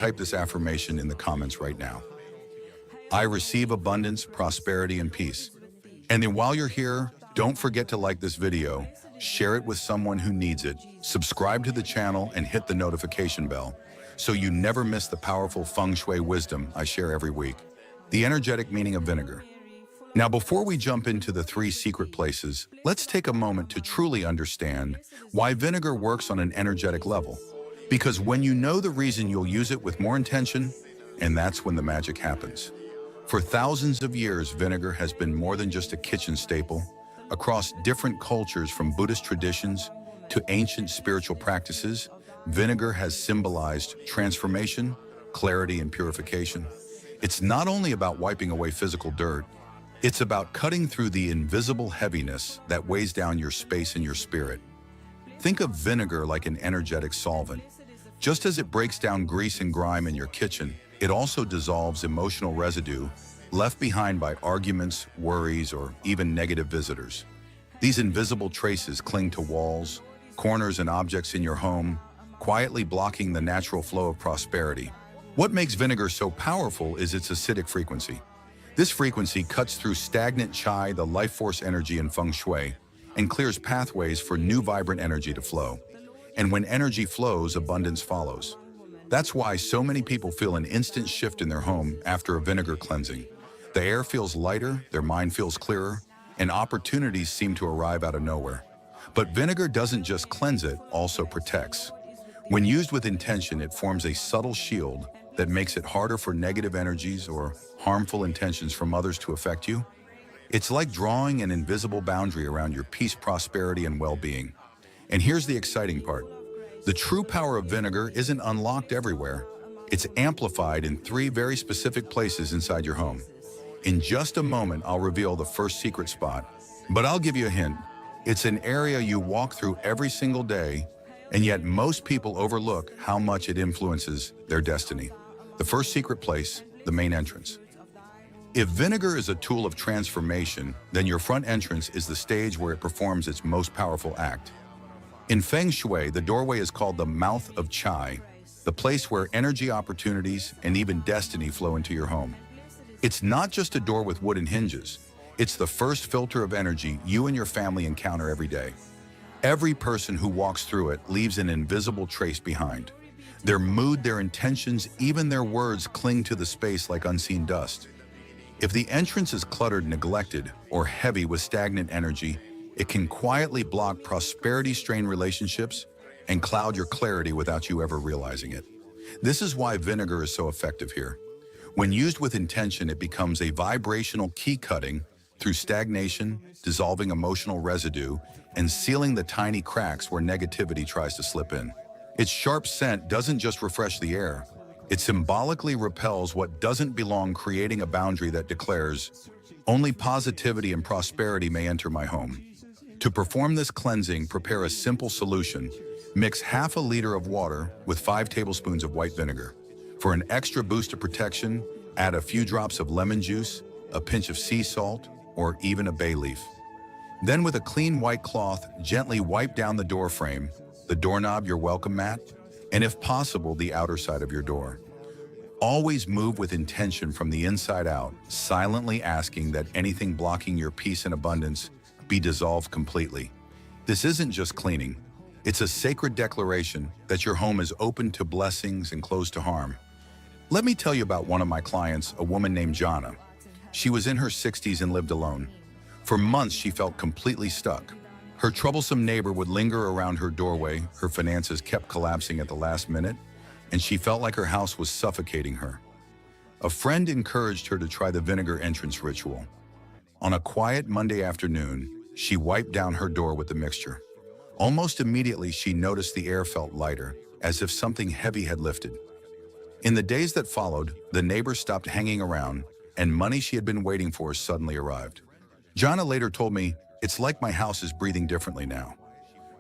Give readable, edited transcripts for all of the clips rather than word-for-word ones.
Type this affirmation in the comments right now. I receive abundance, prosperity, and peace. And then while you're here, don't forget to like this video, share it with someone who needs it, subscribe to the channel, and hit the notification bell so you never miss the powerful Feng Shui wisdom I share every week. The energetic meaning of vinegar. Now, before we jump into the 3 secret places, let's take a moment to truly understand why vinegar works on an energetic level. Because when you know the reason, you'll use it with more intention, and that's when the magic happens. For thousands of years, vinegar has been more than just a kitchen staple. Across different cultures, from Buddhist traditions to ancient spiritual practices, vinegar has symbolized transformation, clarity, and purification. It's not only about wiping away physical dirt, it's about cutting through the invisible heaviness that weighs down your space and your spirit. Think of vinegar like an energetic solvent. Just as it breaks down grease and grime in your kitchen, it also dissolves emotional residue left behind by arguments, worries, or even negative visitors. These invisible traces cling to walls, corners, and objects in your home, quietly blocking the natural flow of prosperity. What makes vinegar so powerful is its acidic frequency. This frequency cuts through stagnant chai, the life force energy in Feng Shui, and clears pathways for new vibrant energy to flow. And when energy flows, abundance follows. That's why so many people feel an instant shift in their home after a vinegar cleansing. The air feels lighter, their mind feels clearer, and opportunities seem to arrive out of nowhere. But vinegar doesn't just cleanse, it also protects. When used with intention, it forms a subtle shield that makes it harder for negative energies or harmful intentions from others to affect you. It's like drawing an invisible boundary around your peace, prosperity, and well-being. And here's the exciting part. The true power of vinegar isn't unlocked everywhere. It's amplified in 3 very specific places inside your home. In just a moment, I'll reveal the first secret spot. But I'll give you a hint. It's an area you walk through every single day, and yet most people overlook how much it influences their destiny. The first secret place, the main entrance. If vinegar is a tool of transformation, then your front entrance is the stage where it performs its most powerful act. In Feng Shui, the doorway is called the mouth of chai, the place where energy, opportunities, and even destiny flow into your home. It's not just a door with wooden hinges. It's the first filter of energy you and your family encounter every day. Every person who walks through it leaves an invisible trace behind. Their mood, their intentions, even their words cling to the space like unseen dust. If the entrance is cluttered, neglected, or heavy with stagnant energy, it can quietly block prosperity, strain relationships, and cloud your clarity without you ever realizing it. This is why vinegar is so effective here. When used with intention, it becomes a vibrational key, cutting through stagnation, dissolving emotional residue, and sealing the tiny cracks where negativity tries to slip in. Its sharp scent doesn't just refresh the air, it symbolically repels what doesn't belong, creating a boundary that declares, only positivity and prosperity may enter my home. To perform this cleansing, prepare a simple solution. Mix ½ liter of water with 5 tablespoons of white vinegar. For an extra boost of protection, add a few drops of lemon juice, a pinch of sea salt, or even a bay leaf. Then, with a clean white cloth, gently wipe down the door frame, the doorknob, your welcome mat, and if possible, the outer side of your door. Always move with intention from the inside out, silently asking that anything blocking your peace and abundance be dissolved completely. This isn't just cleaning. It's a sacred declaration that your home is open to blessings and closed to harm. Let me tell you about one of my clients, a woman named Jana. She was in her 60s and lived alone. For months, she felt completely stuck. Her troublesome neighbor would linger around her doorway, her finances kept collapsing at the last minute, and she felt like her house was suffocating her. A friend encouraged her to try the vinegar entrance ritual. On a quiet Monday afternoon, she wiped down her door with the mixture. Almost immediately, she noticed the air felt lighter, as if something heavy had lifted. In the days that followed, the neighbor stopped hanging around, and money she had been waiting for suddenly arrived. Jana later told me, "It's like my house is breathing differently now."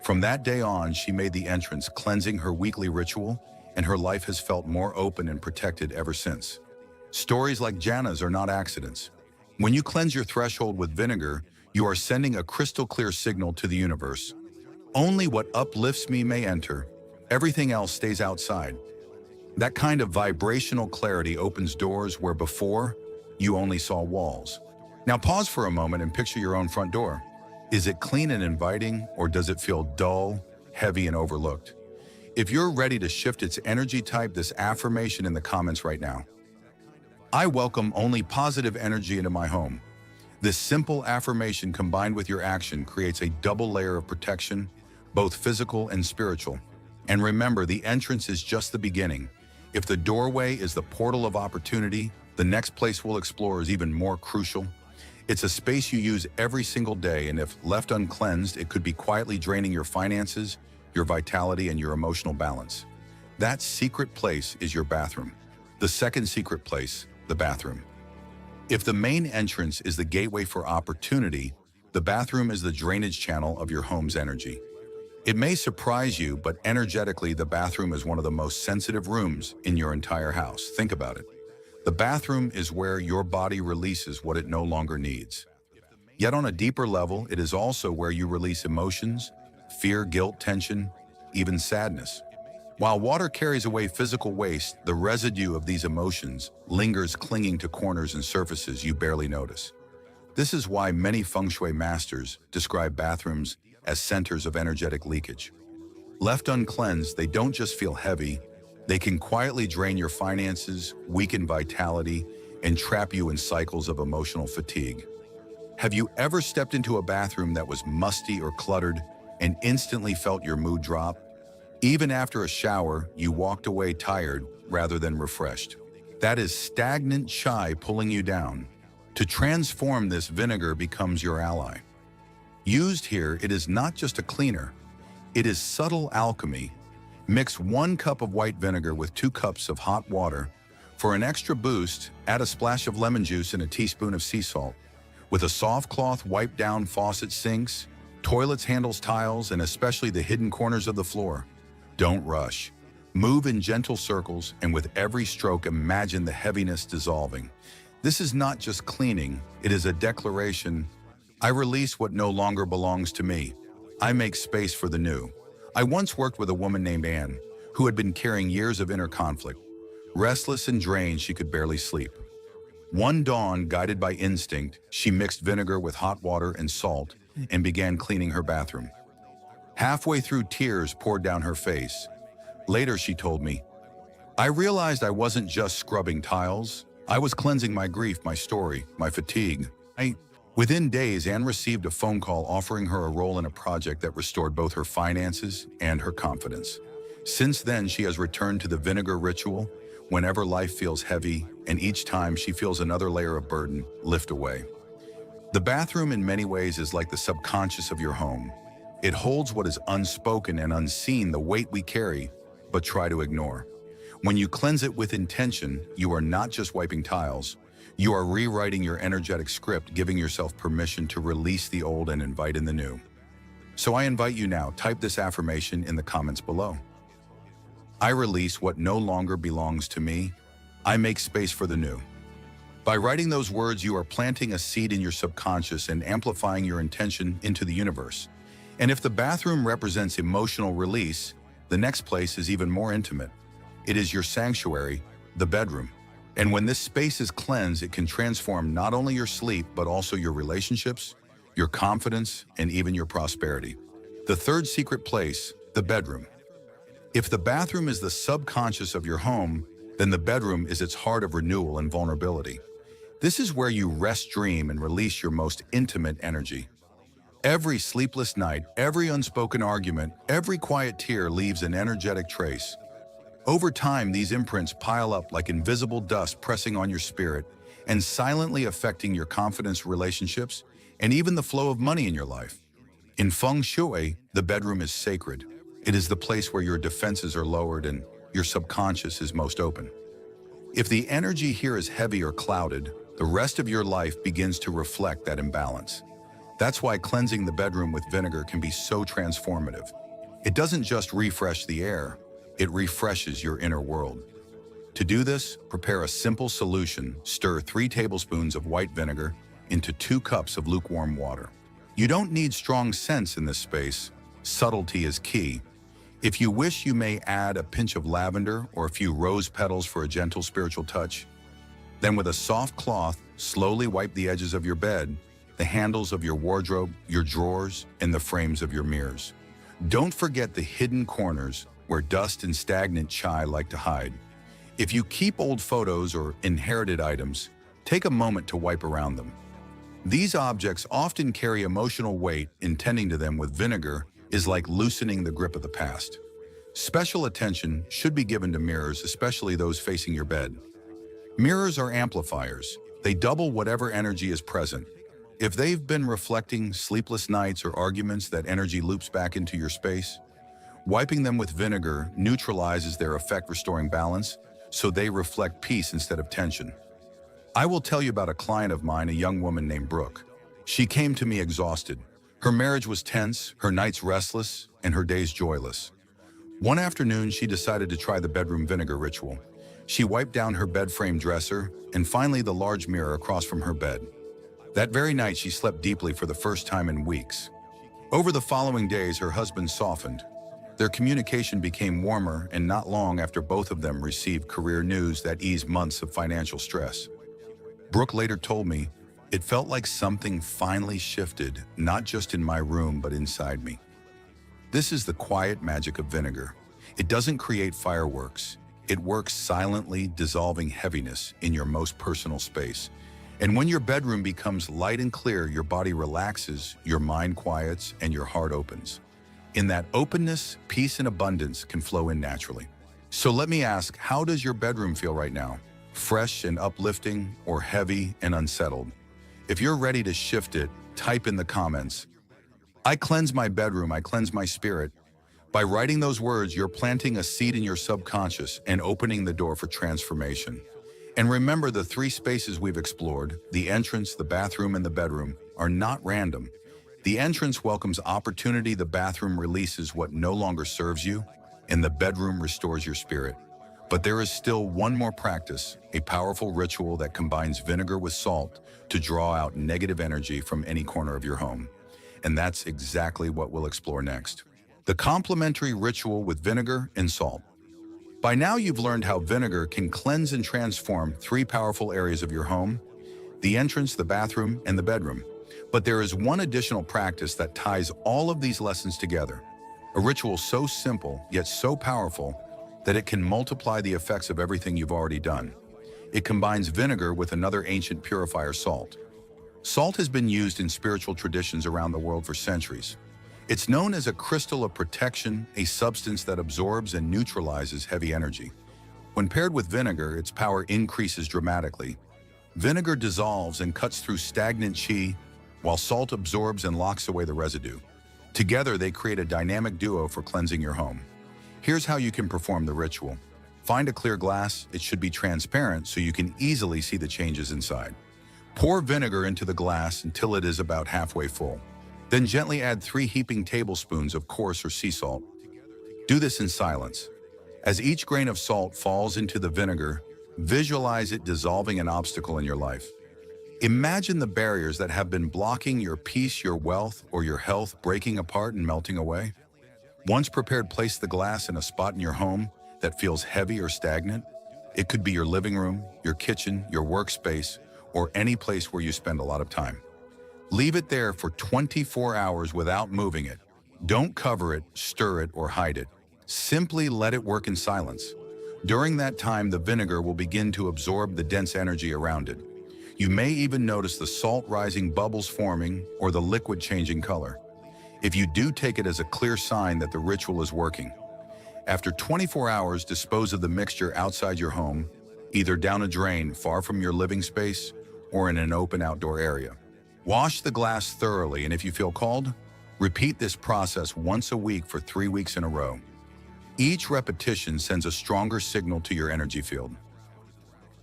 From that day on, she made the entrance cleansing her weekly ritual, and her life has felt more open and protected ever since. Stories like Jana's are not accidents. When you cleanse your threshold with vinegar, you are sending a crystal clear signal to the universe. Only what uplifts me may enter. Everything else stays outside. That kind of vibrational clarity opens doors where before you only saw walls. Now pause for a moment and picture your own front door. Is it clean and inviting, or does it feel dull, heavy, and overlooked? If you're ready to shift its energy, type this affirmation in the comments right now. I welcome only positive energy into my home. This simple affirmation combined with your action creates a double layer of protection, both physical and spiritual. And remember, the entrance is just the beginning. If the doorway is the portal of opportunity, the next place we'll explore is even more crucial. It's a space you use every single day, and if left uncleansed, it could be quietly draining your finances, your vitality, and your emotional balance. That secret place is your bathroom. The second secret place, the bathroom. If the main entrance is the gateway for opportunity, the bathroom is the drainage channel of your home's energy. It may surprise you, but energetically, the bathroom is one of the most sensitive rooms in your entire house. Think about it. The bathroom is where your body releases what it no longer needs. Yet on a deeper level, it is also where you release emotions, fear, guilt, tension, even sadness. While water carries away physical waste, the residue of these emotions lingers, clinging to corners and surfaces you barely notice. This is why many Feng Shui masters describe bathrooms as centers of energetic leakage. Left uncleansed, they don't just feel heavy, they can quietly drain your finances, weaken vitality, and trap you in cycles of emotional fatigue. Have you ever stepped into a bathroom that was musty or cluttered and instantly felt your mood drop? Even after a shower, you walked away tired rather than refreshed. That is stagnant chi pulling you down. To transform this, vinegar becomes your ally. Used here, it is not just a cleaner, it is subtle alchemy. Mix 1 cup of white vinegar with 2 cups of hot water. For an extra boost, add a splash of lemon juice and a teaspoon of sea salt. With a soft cloth, wipe down faucet sinks, toilets, handles, tiles, and especially the hidden corners of the floor. Don't rush. Move in gentle circles, and with every stroke, imagine the heaviness dissolving. This is not just cleaning, it is a declaration. I release what no longer belongs to me. I make space for the new. I once worked with a woman named Anne, who had been carrying years of inner conflict. Restless and drained, she could barely sleep. One dawn, guided by instinct, she mixed vinegar with hot water and salt and began cleaning her bathroom. Halfway through, tears poured down her face. Later, she told me, I realized I wasn't just scrubbing tiles. I was cleansing my grief, my story, my fatigue. Within days, Anne received a phone call offering her a role in a project that restored both her finances and her confidence. Since then, she has returned to the vinegar ritual whenever life feels heavy, and each time she feels another layer of burden lift away. The bathroom in many ways is like the subconscious of your home. It holds what is unspoken and unseen, the weight we carry but try to ignore. When you cleanse it with intention, you are not just wiping tiles, you are rewriting your energetic script, giving yourself permission to release the old and invite in the new. So I invite you now, type this affirmation in the comments below. I release what no longer belongs to me. I make space for the new. By writing those words, you are planting a seed in your subconscious and amplifying your intention into the universe. And if the bathroom represents emotional release, the next place is even more intimate. It is your sanctuary, the bedroom. And when this space is cleansed, it can transform not only your sleep, but also your relationships, your confidence, and even your prosperity. The third secret place, the bedroom. If the bathroom is the subconscious of your home, then the bedroom is its heart of renewal and vulnerability. This is where you rest, dream, and release your most intimate energy. Every sleepless night, every unspoken argument, every quiet tear leaves an energetic trace. Over time, these imprints pile up like invisible dust, pressing on your spirit and silently affecting your confidence, relationships, and even the flow of money in your life. In Feng Shui, the bedroom is sacred. It is the place where your defenses are lowered and your subconscious is most open. If the energy here is heavy or clouded, the rest of your life begins to reflect that imbalance. That's why cleansing the bedroom with vinegar can be so transformative. It doesn't just refresh the air, it refreshes your inner world. To do this, prepare a simple solution. Stir 3 tablespoons of white vinegar into 2 cups of lukewarm water. You don't need strong scents in this space. Subtlety is key. If you wish, you may add a pinch of lavender or a few rose petals for a gentle spiritual touch. Then with a soft cloth, slowly wipe the edges of your bed, the handles of your wardrobe, your drawers, and the frames of your mirrors. Don't forget the hidden corners where dust and stagnant chai like to hide. If you keep old photos or inherited items, take a moment to wipe around them. These objects often carry emotional weight, and tending to them with vinegar is like loosening the grip of the past. Special attention should be given to mirrors, especially those facing your bed. Mirrors are amplifiers. They double whatever energy is present. If they've been reflecting sleepless nights or arguments, that energy loops back into your space. Wiping them with vinegar neutralizes their effect, restoring balance, so they reflect peace instead of tension. I will tell you about a client of mine, a young woman named Brooke. She came to me exhausted. Her marriage was tense, her nights restless, and her days joyless. One afternoon, she decided to try the bedroom vinegar ritual. She wiped down her bed frame dresser and finally the large mirror across from her bed. That very night, she slept deeply for the first time in weeks. Over the following days, her husband softened. Their communication became warmer, and not long after, both of them received career news that eased months of financial stress. Brooke later told me, "It felt like something finally shifted, not just in my room, but inside me." This is the quiet magic of vinegar. It doesn't create fireworks. It works silently, dissolving heaviness in your most personal space. And when your bedroom becomes light and clear, your body relaxes, your mind quiets, and your heart opens. In that openness, peace and abundance can flow in naturally. So let me ask, how does your bedroom feel right now? Fresh and uplifting, or heavy and unsettled? If you're ready to shift it, type in the comments, "I cleanse my bedroom, I cleanse my spirit." By writing those words, you're planting a seed in your subconscious and opening the door for transformation. And remember, the three spaces we've explored, the entrance, the bathroom, and the bedroom, are not random. The entrance welcomes opportunity, the bathroom releases what no longer serves you, and the bedroom restores your spirit. But there is still one more practice, a powerful ritual that combines vinegar with salt to draw out negative energy from any corner of your home. And that's exactly what we'll explore next. The complementary ritual with vinegar and salt. By now you've learned how vinegar can cleanse and transform three powerful areas of your home: the entrance, the bathroom, and the bedroom. But there is one additional practice that ties all of these lessons together. A ritual so simple, yet so powerful, that it can multiply the effects of everything you've already done. It combines vinegar with another ancient purifier, salt. Salt has been used in spiritual traditions around the world for centuries. It's known as a crystal of protection, a substance that absorbs and neutralizes heavy energy. When paired with vinegar, its power increases dramatically. Vinegar dissolves and cuts through stagnant qi, while salt absorbs and locks away the residue. Together, they create a dynamic duo for cleansing your home. Here's how you can perform the ritual. Find a clear glass. It should be transparent so you can easily see the changes inside. Pour vinegar into the glass until it is about halfway full. Then gently add 3 heaping tablespoons of coarse or sea salt. Do this in silence. As each grain of salt falls into the vinegar, visualize it dissolving an obstacle in your life. Imagine the barriers that have been blocking your peace, your wealth, or your health breaking apart and melting away. Once prepared, place the glass in a spot in your home that feels heavy or stagnant. It could be your living room, your kitchen, your workspace, or any place where you spend a lot of time. Leave it there for 24 hours without moving it. Don't cover it, stir it, or hide it. Simply let it work in silence. During that time, the vinegar will begin to absorb the dense energy around it. You may even notice the salt rising, bubbles forming, or the liquid changing color. If you do, take it as a clear sign that the ritual is working. After 24 hours, dispose of the mixture outside your home, either down a drain far from your living space or in an open outdoor area. Wash the glass thoroughly, and if you feel called, repeat this process once a week for 3 weeks in a row. Each repetition sends a stronger signal to your energy field.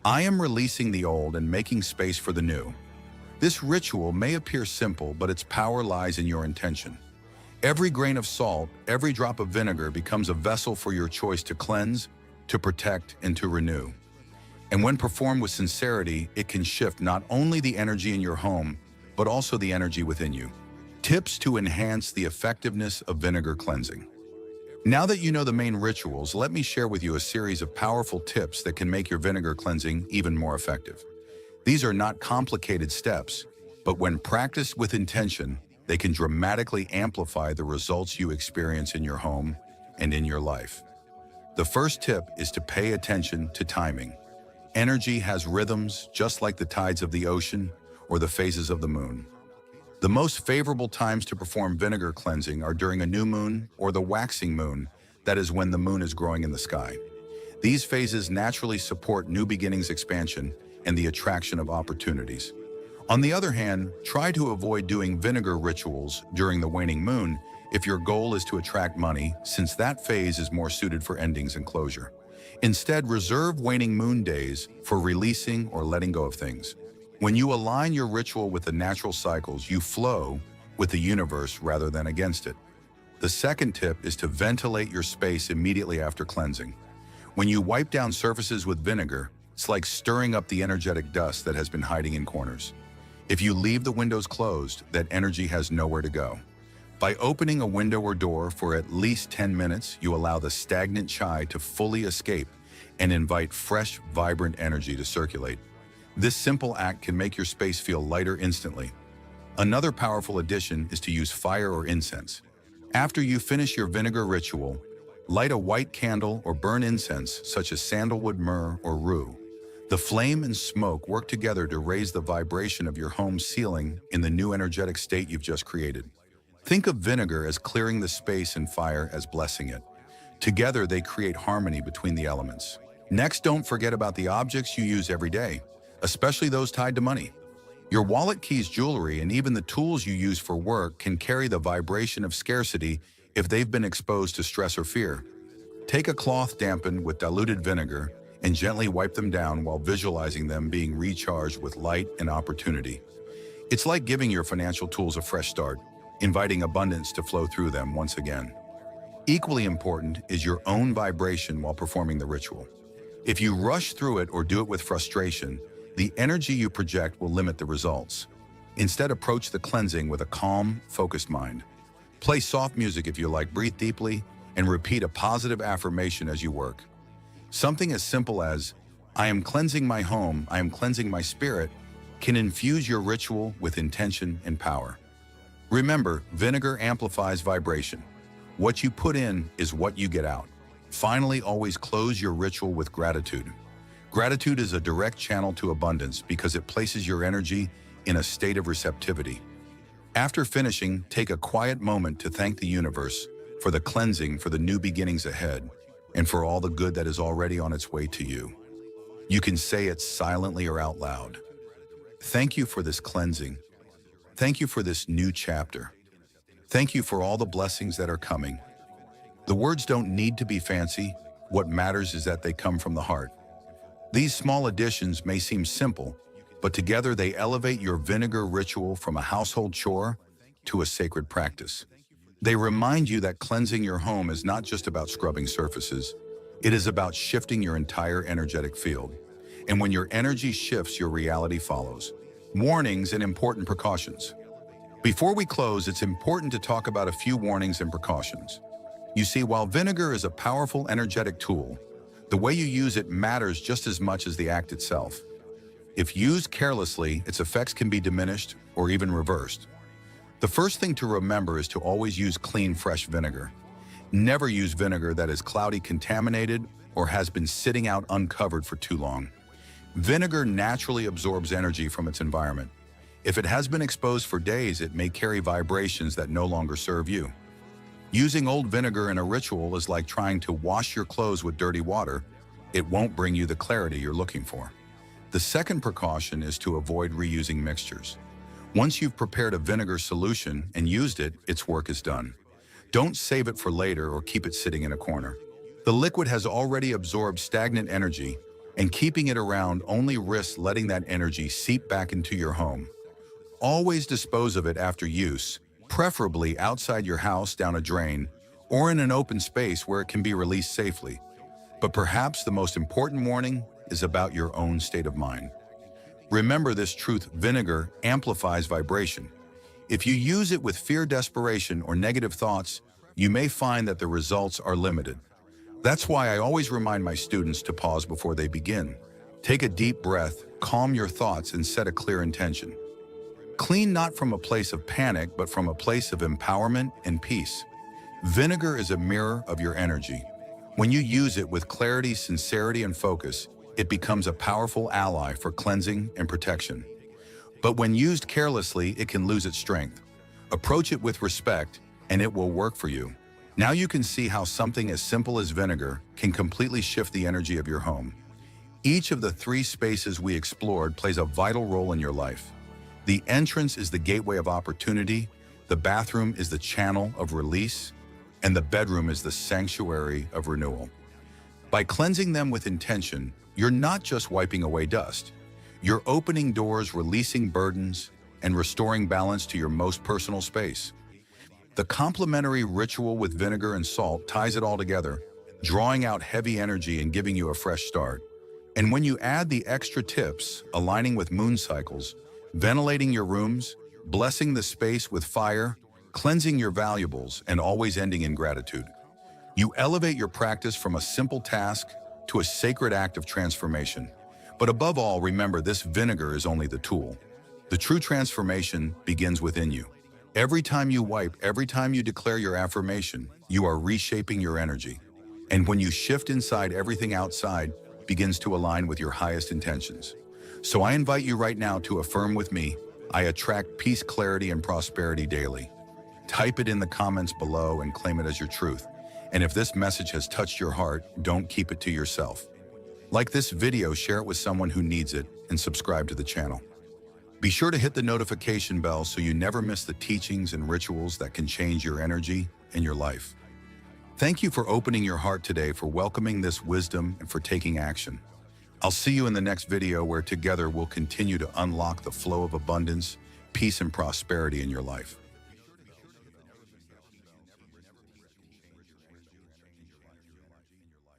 I am releasing the old and making space for the new. This ritual may appear simple, but its power lies in your intention. Every grain of salt, every drop of vinegar becomes a vessel for your choice to cleanse, to protect, and to renew. And when performed with sincerity, it can shift not only the energy in your home, but also the energy within you. Tips to enhance the effectiveness of vinegar cleansing. Now that you know the main rituals, let me share with you a series of powerful tips that can make your vinegar cleansing even more effective. These are not complicated steps, but when practiced with intention, they can dramatically amplify the results you experience in your home and in your life. The first tip is to pay attention to timing. Energy has rhythms just like the tides of the ocean or the phases of the moon. The most favorable times to perform vinegar cleansing are during a new moon or the waxing moon, that is when the moon is growing in the sky. These phases naturally support new beginnings expansion and the attraction of opportunities. On the other hand, try to avoid doing vinegar rituals during the waning moon if your goal is to attract money, since that phase is more suited for endings and closure. Instead, reserve waning moon days for releasing or letting go of things. When you align your ritual with the natural cycles, you flow with the universe rather than against it. The second tip is to ventilate your space immediately after cleansing. When you wipe down surfaces with vinegar, it's like stirring up the energetic dust that has been hiding in corners. If you leave the windows closed, that energy has nowhere to go. By opening a window or door for at least 10 minutes, you allow the stagnant chai to fully escape and invite fresh, vibrant energy to circulate. This simple act can make your space feel lighter instantly. Another powerful addition is to use fire or incense. After you finish your vinegar ritual, light a white candle or burn incense such as sandalwood, myrrh, or rue. The flame and smoke work together to raise the vibration of your home's ceiling in the new energetic state you've just created. Think of vinegar as clearing the space and fire as blessing it. Together, they create harmony between the elements. Next, don't forget about the objects you use every day, especially those tied to money. Your wallet, keys, jewelry, and even the tools you use for work can carry the vibration of scarcity if they've been exposed to stress or fear. Take a cloth dampened with diluted vinegar and gently wipe them down while visualizing them being recharged with light and opportunity. It's like giving your financial tools a fresh start, inviting abundance to flow through them once again. Equally important is your own vibration while performing the ritual. If you rush through it or do it with frustration, the energy you project will limit the results. Instead, approach the cleansing with a calm, focused mind. Play soft music if you like, breathe deeply, and repeat a positive affirmation as you work. Something as simple as, "I am cleansing my home, I am cleansing my spirit," can infuse your ritual with intention and power. Remember, vinegar amplifies vibration. What you put in is what you get out. Finally, always close your ritual with gratitude. Gratitude is a direct channel to abundance because it places your energy in a state of receptivity. After finishing, take a quiet moment to thank the universe for the cleansing, for the new beginnings ahead, and for all the good that is already on its way to you. You can say it silently or out loud. Thank you for this cleansing. Thank you for this new chapter. Thank you for all the blessings that are coming. The words don't need to be fancy. What matters is that they come from the heart. These small additions may seem simple, but together they elevate your vinegar ritual from a household chore to a sacred practice. They remind you that cleansing your home is not just about scrubbing surfaces. It is about shifting your entire energetic field. And when your energy shifts, your reality follows. Warnings and important precautions. Before we close, it's important to talk about a few warnings and precautions. You see, while vinegar is a powerful energetic tool, the way you use it matters just as much as the act itself. If used carelessly, its effects can be diminished or even reversed. The first thing to remember is to always use clean, fresh vinegar. Never use vinegar that is cloudy, contaminated, or has been sitting out uncovered for too long. Vinegar naturally absorbs energy from its environment. If it has been exposed for days, it may carry vibrations that no longer serve you. Using old vinegar in a ritual is like trying to wash your clothes with dirty water. It won't bring you the clarity you're looking for. The second precaution is to avoid reusing mixtures. Once you've prepared a vinegar solution and used it, its work is done. Don't save it for later or keep it sitting in a corner. The liquid has already absorbed stagnant energy, and keeping it around only risks letting that energy seep back into your home. Always dispose of it after use, preferably outside your house down a drain or in an open space where it can be released safely. But perhaps the most important warning is about your own state of mind. Remember this truth: vinegar amplifies vibration. If you use it with fear, desperation, or negative thoughts, you may find that the results are limited. That's why I always remind my students to pause before they begin. Take a deep breath, calm your thoughts, and set a clear intention. Clean not from a place of panic, but from a place of empowerment and peace. Vinegar is a mirror of your energy. When you use it with clarity, sincerity, and focus, it becomes a powerful ally for cleansing and protection. But when used carelessly, it can lose its strength. Approach it with respect, and it will work for you. Now you can see how something as simple as vinegar can completely shift the energy of your home. Each of the 3 spaces we explored plays a vital role in your life. The entrance is the gateway of opportunity, the bathroom is the channel of release, and the bedroom is the sanctuary of renewal. By cleansing them with intention, you're not just wiping away dust. You're opening doors, releasing burdens, and restoring balance to your most personal space. The complementary ritual with vinegar and salt ties it all together, drawing out heavy energy and giving you a fresh start. And when you add the extra tips, aligning with moon cycles, ventilating your rooms, blessing the space with fire, cleansing your valuables, and always ending in gratitude, you elevate your practice from a simple task to a sacred act of transformation. But above all, remember, this vinegar is only the tool. The true transformation begins within you. Every time you wipe, every time you declare your affirmation, you are reshaping your energy. And when you shift inside, everything outside begins to align with your highest intentions. So I invite you right now to affirm with me, I attract peace, clarity, and prosperity daily. Type it in the comments below and claim it as your truth. And if this message has touched your heart, don't keep it to yourself. Like this video, share it with someone who needs it, and subscribe to the channel. Be sure to hit the notification bell so you never miss the teachings and rituals that can change your energy and your life. Thank you for opening your heart today, for welcoming this wisdom, and for taking action. I'll see you in the next video, where together we'll continue to unlock the flow of abundance, peace, and prosperity in your life.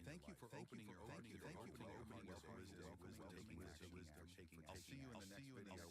Thank you for opening your heart. I'll see you in the next video.